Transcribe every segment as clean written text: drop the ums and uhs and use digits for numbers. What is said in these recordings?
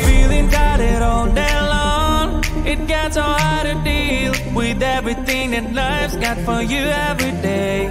Feeling tired all day long, it gets so hard to deal with everything that life's got for you every day.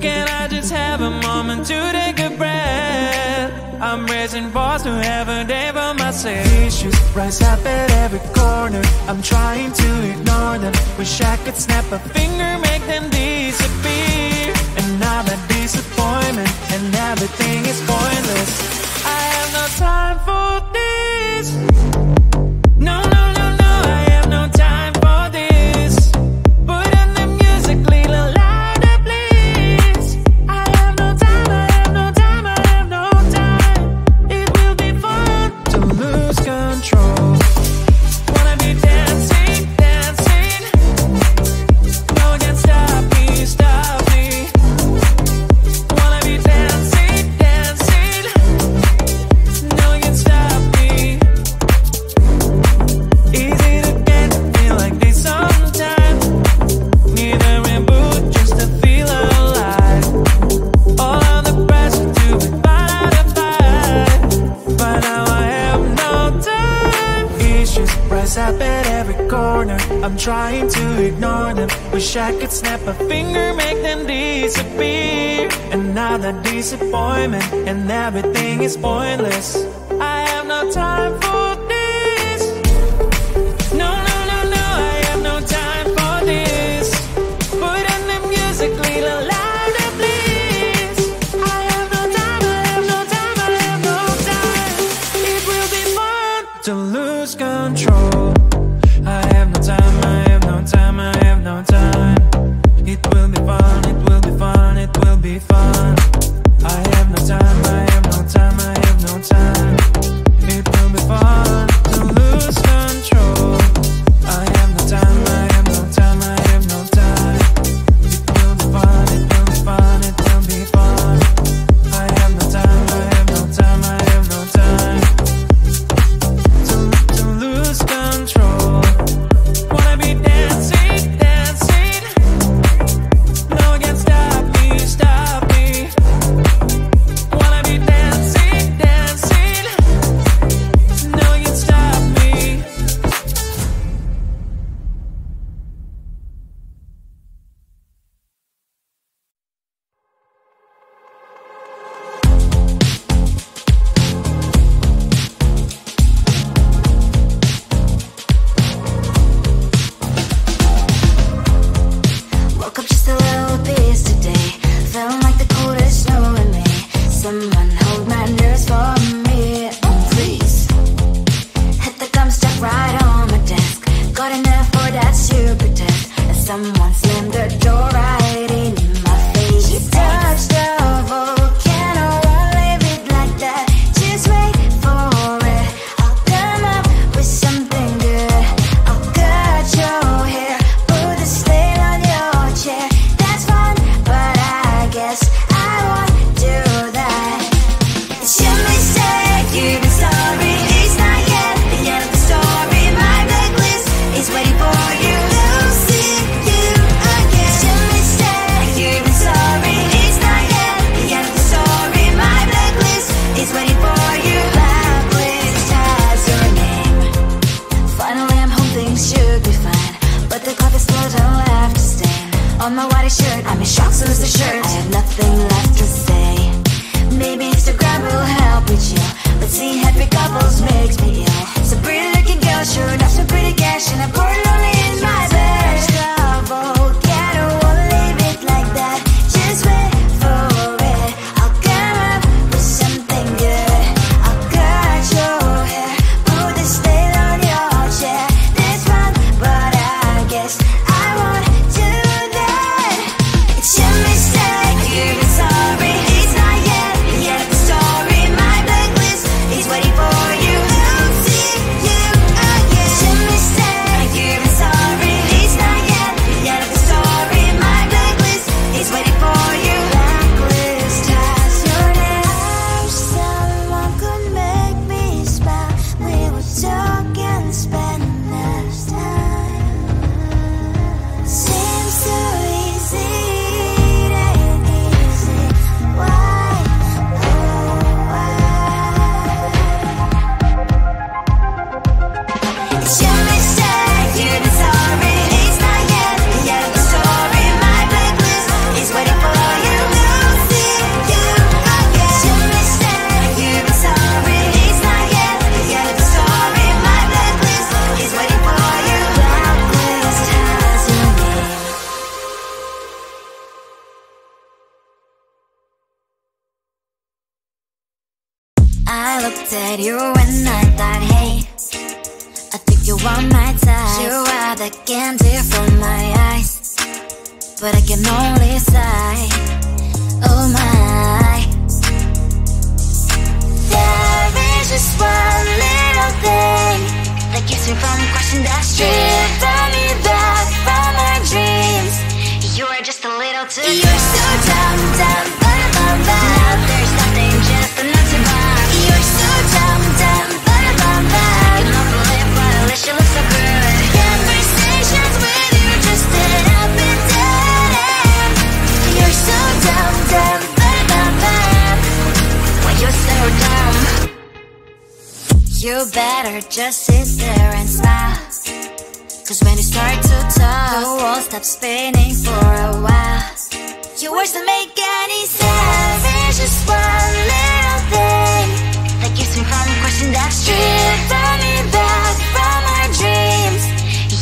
Can I just have a moment to take a breath? I'm raising balls to have a day for myself. Issues rise up at every corner, I'm trying to ignore them. Wish I could snap a finger, make them disappear. And now that disappointment and everything is pointless. I have no time for this. No, no, no, no, I have no time for this. Put on the music, little louder, please. I have no time, I have no time, I have no time. It will be fun to lose control. Wanna be dancing, dancing. No one can stop me, stop me. Wanna be dancing, dancing. No one can stop me. Easy to get, feel like this sometimes. Need a reboot just to feel alive. All of the pressure to be fight, but now I have no time. Issues rise up at every corner, I'm trying to ignore them. Wish I could snap a finger, make them disappear. And now that disappointment and everything is pointless. I have no time for this. No, no, no, no, I have no time for this. Put on the music, little louder, please. I have no time, I have no time, I have no time. It will be fun to lose control. I have no time, I have no time, I have no time. It will be fun, it will be fun, it will be fun. I have no time, I have no time, I have no time. It will be fun to lose control. I have no time, I have no time, I have no time. It will be fun, it will be fun, it will be fun. I have no time, I have no time, I have no time. To lose control. Wanna be dancing, dancing. No one can stop me, stop me. Wanna be dancing, dancing. No one can stop me. Woke up just a little pissed today. Feeling like the coldest snow in me. Someone hold my nerves for me, please. Hit the gum stuck right on my desk. Got enough for that super test. And someone slammed the door right in my face. You touched the volcano, won't leave it like that. Just wait for it. I'll come up with something good. I'll cut your hair, put the slate on your chair. That's fun, but I guess I won't do that. It's your mistake, you've been sorry. It's not yet the end of the story. My blacklist is waiting for you. I'll see you again. It's your mistake, you've been sorry. It's not yet the end of the story. My blacklist is waiting for you. Blacklist has your name. Finally, I'm home, things should be fine. But the clock is still don't left to stain. On my white shirt, I'm in shock, so is the shirt. I have nothing left to say. Maybe Instagram will help with you, but seeing happy couples makes me ill. Some pretty looking girl, sure enough, some pretty cash, and I'm pouring lonely in my bed. Volcano, won't leave it like that. Just wait for it. I'll come up with something good. I'll cut your hair, put the slate on your chair. That's fun, but I guess I won't do that. It's your mistake, you've been sorry. It's not yet the end of the story. My blacklist is waiting for you. I'll see you again. It's your mistake, you've been sorry. at you and I thought, hey, I think you want my type. You are the candy from my eyes, but I can only sigh, oh my. There is just one little thing that keeps me from crossing that street. Drive me back from my dreams. You are just a little too good. You're so dumb, dumb, ba-da-bum-bum. Now there's nothing, just enough to bomb. You're so dumb, dumb, ba-da-bum-bum. You don't believe, but at least you look so good. Conversations with you just end up in dead end. You're so dumb, dumb, ba-da-bum-bum. When you're so dumb, you better just sit there and smile, 'cause when you start to talk, the world stops spinning for a while. Your words don't make any sense. There's just one little thing that keeps me from crossing that street. Turn me back from our dreams.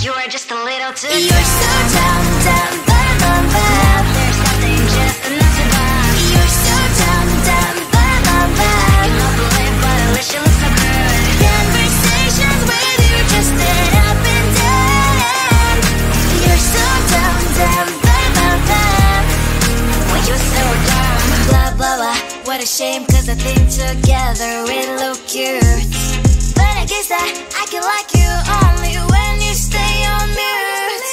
You are just a little too good. You're so dumb, dumb, ba-da-bum-bum. There's nothing, just enough to bomb. You're so dumb, dumb, ba-da-bum-bum. You don't believe, but at least you look so good. Conversations with you just end up in dead end. You're so dumb, dumb, ba-da-bum-bum. When you're so dumb, blah, blah, blah. What a shame, 'cause I think together we look cute. But I guess that I can like you only when you stay on mute.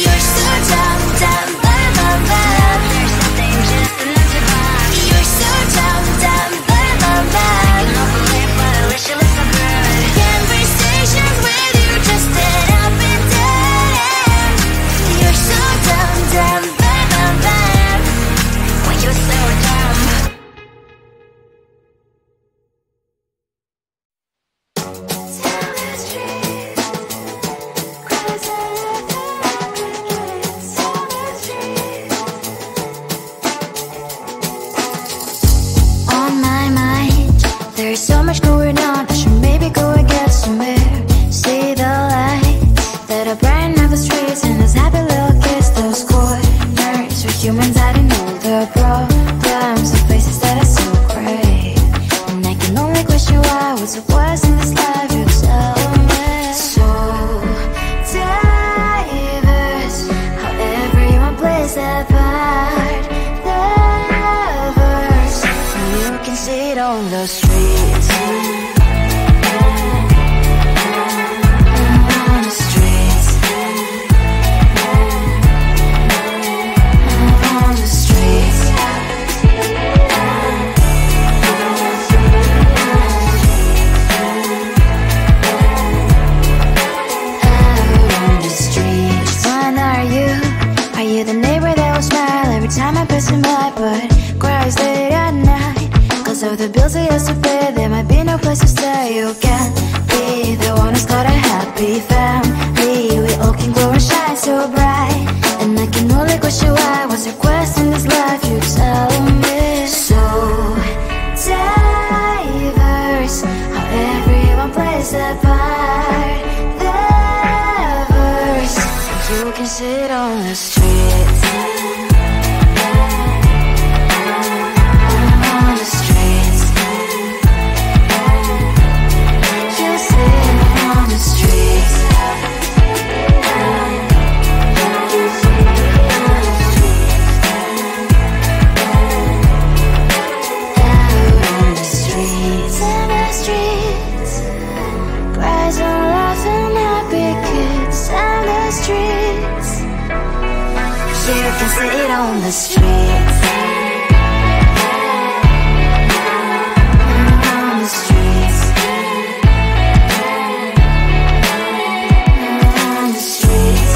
You're so dumb, dumb, ba-da-bum-bum. There's nothing, just enough to bomb. You're so dumb, dumb, ba-da-bum-bum. You don't believe, but at least you look so good. Conversations with you just end up in dead end. You're so dumb, dumb, ba-da-bum-bum. When you're so dumb. On my mind, there's so much going on. I should maybe go and get somewhere. See the lights that are brighten up the streets, and those happy little kids, those corners where humans hiding all their problems, the faces that are so great. And I can only question why, what's the worst in this life, you tell me. So diverse, how everyone plays their part. Lovers, you can see it on the streets. On the streets. On the streets. On the streets. When are you? Are you the neighbor that will smile every time I pass him by, but cries late at night 'cause of the bills I used to pay? There might be no place to stay. You can be the one who's got a happy family. We all can glow and shine so bright, and I can only question why, what's your quest in this life, you tell me. So diverse, how everyone plays their part. Lovers, you can sit on the streets. On the streets. You sit on the streets. On the streets. On the streets. Cries and laughing, happy kids. On the streets. You can sit on the streets. On the streets. On the streets.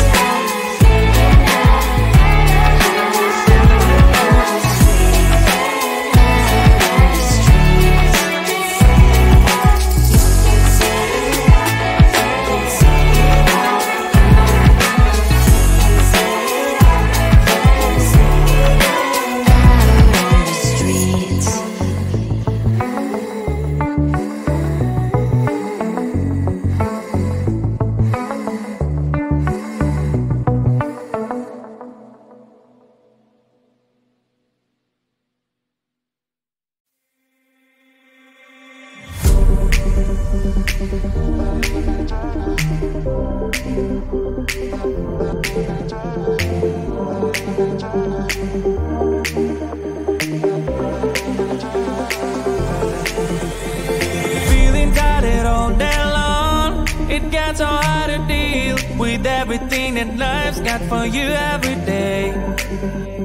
so hard to deal with everything that life's got for you every day.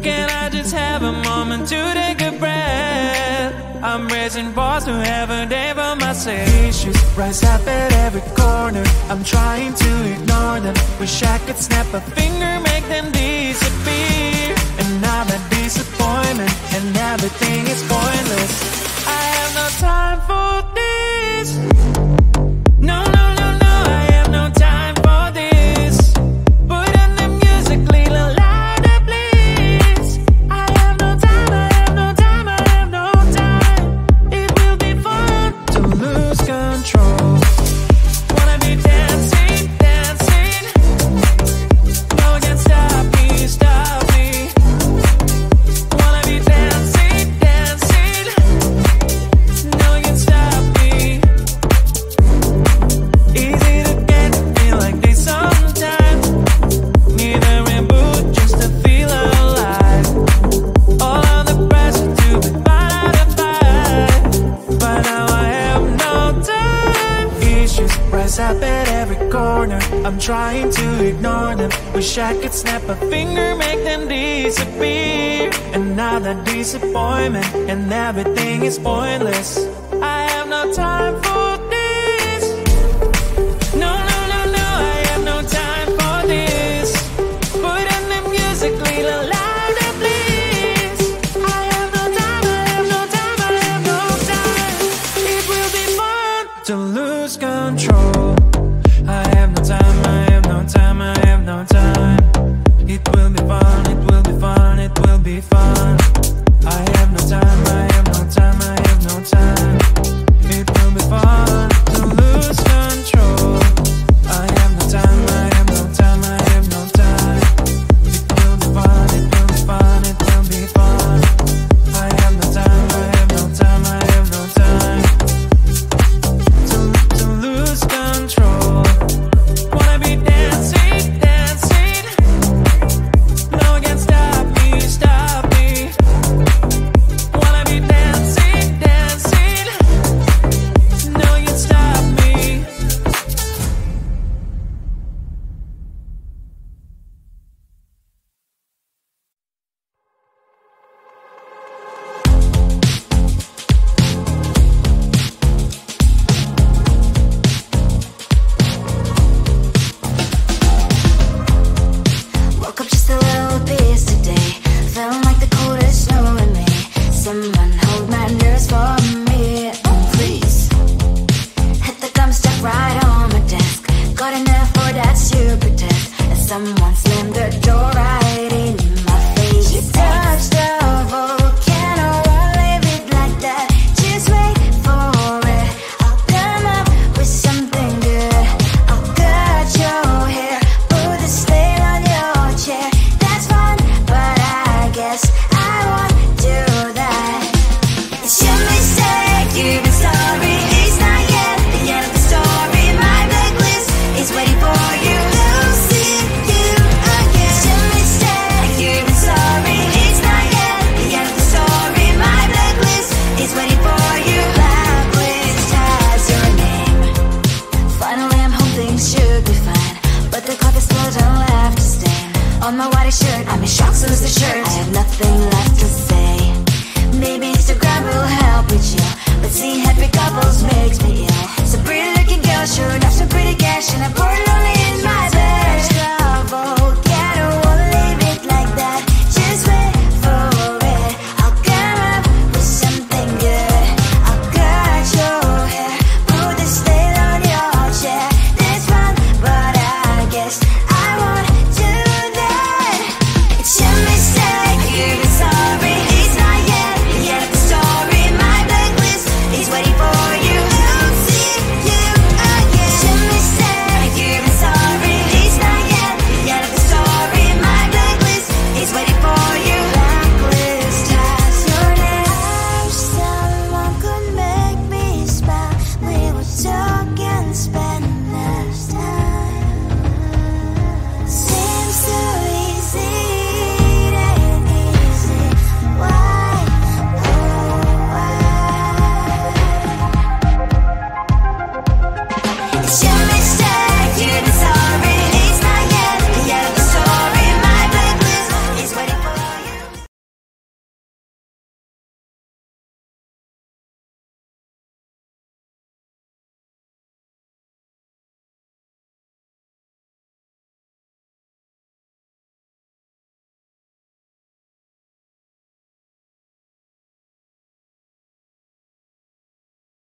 Can I just have a moment to take a breath? I'm raising balls to have a day for myself. Issues rise up at every corner. I'm trying to ignore them. Wish I could snap a finger, make them disappear. And now that disappointment and everything is pointless. I have no time for this. No, no, no, no, I have no time for this. Put on the music, little louder, please. I have no time, I have no time, I have no time. It will be fun to lose control. Wanna be dancing, dancing. No one can stop me, stop me. Wanna be dancing, dancing. No one can stop me. Easy to get, feel like this sometimes. Need a reboot just to feel alive. All of the pressure to be butterfly. But now I have no time. Issues rise up at every corner. I'm trying to ignore them. Wish I could snap a finger, make them disappear. And now that disappointment and everything is pointless. I have no time for this. No, no, no, no, I have no time for this. Put on the music, little louder, please. I have no time, I have no time, I have no time. It will be fun to lose control. I have no time, I have no time, I have no time. It will be fun, it will be fun, it will be fun. I have no time, I have no time, I have no time. It will be fun to lose control. I have no time, I have no time, I have no time. It will be fun, it will be fun, it will be fun. I have no time, I have no time, I have no time. To lose control. Wanna be dancing, dancing. No one can stop me, stop me. Wanna be dancing, dancing. No one can stop me. Woke up just a little pissed today. Felt like the coldest snow in me. Someone hold my nerves for me, please. Hit the gum stuck right on my desk. Got enough for that stupid test. As someone slammed the door right in my face. You touched the volcano, won't leave it like that. Just wait for it. I'll come up with something good. I'll cut your hair, put the slail on your chair. That's fun, but I guess I won't do that. It's your mistake, you've been sorry. It's not yet the end of the story. My blacklist is waiting for you. I'll see you again. It's your mistake, you've been sorry. It's not yet the end of the story. My blacklist is waiting for you. Blacklist has your name. Finally, I'm home, things should be fine. But the clock is still don't left to stain. On my white shirt, I'm in shock, so is the shirt. I have nothing left to say. Maybe Instagram will help with you, but seeing happy couples makes me ill. Some pretty looking girl, sure enough, some pretty cash, and I'm bored lonely in my bed. Volcano, won't leave it like that. Just wait for it. I'll come up with something good. I'll cut your hair, put the slail on your chair. That's fun, but I guess I won't do that. It's your mistake, you've been sorry. It's not yet the end of the story. My blacklist is waiting for you. I'll see you again. It's your mistake, you've been sorry. It's not yet the end of the story. My blacklist is waiting for you. Blacklist has your name. I wish someone could make me smile. We would talk and spend less time. Seems so easy, it ain't easy. Why, oh why? It's your